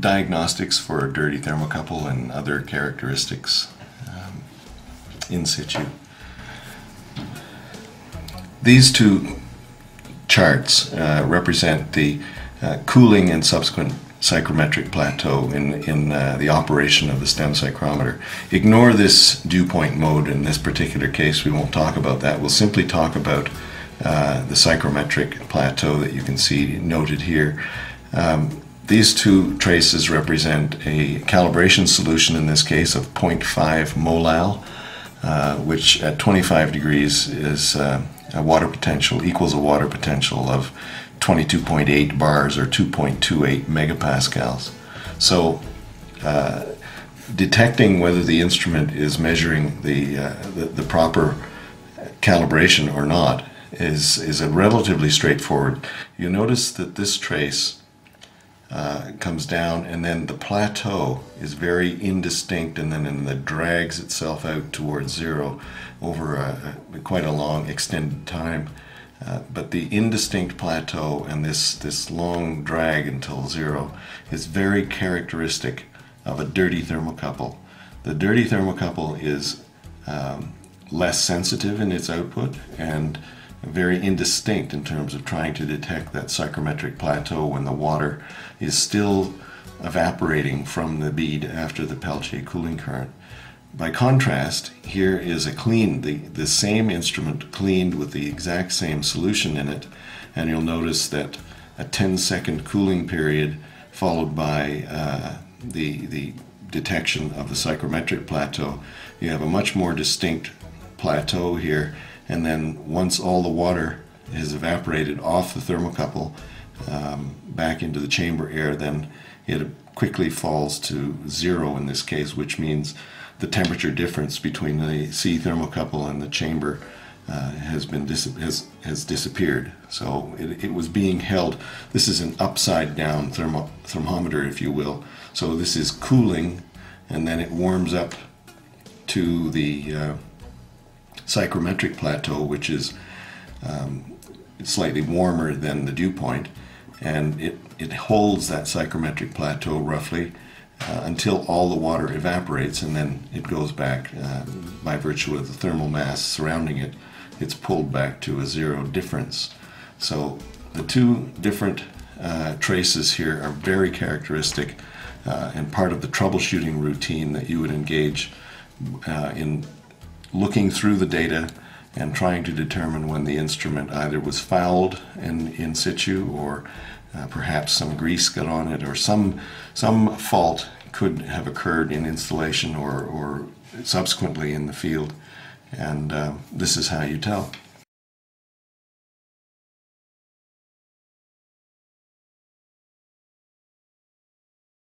diagnostics for a dirty thermocouple and other characteristics in situ. These two charts represent the cooling and subsequent psychrometric plateau in the operation of the stem psychrometer. Ignore this dew point mode in this particular case. We won't talk about that. We'll simply talk about the psychrometric plateau that you can see noted here. These two traces represent a calibration solution, in this case of 0.5 molal, which at 25 degrees is a water potential, equals a water potential of 22.8 bars or 2.28 megapascals. So detecting whether the instrument is measuring the proper calibration or not is a relatively straightforward. You notice that this trace comes down, and then the plateau is very indistinct, and then it drags itself out towards zero over quite a long extended time. But the indistinct plateau and this long drag until zero is very characteristic of a dirty thermocouple. The dirty thermocouple is less sensitive in its output and very indistinct in terms of trying to detect that psychrometric plateau when the water is still evaporating from the bead after the Peltier cooling current. By contrast, here is a clean, the same instrument cleaned with the exact same solution in it, and you'll notice that a 10-second cooling period followed by the detection of the psychrometric plateau. You have a much more distinct plateau here, and then once all the water has evaporated off the thermocouple back into the chamber air, then it quickly falls to zero in this case, which means the temperature difference between the C thermocouple and the chamber has disappeared. So it was being held. This is an upside down thermometer, if you will. So this is cooling, and then it warms up to the psychrometric plateau, which is slightly warmer than the dew point, and it holds that psychrometric plateau roughly until all the water evaporates, and then it goes back by virtue of the thermal mass surrounding it. It's pulled back to a zero difference. So the two different traces here are very characteristic and part of the troubleshooting routine that you would engage in looking through the data and trying to determine when the instrument either was fouled in situ, or perhaps some grease got on it, or some fault could have occurred in installation or subsequently in the field. And this is how you tell.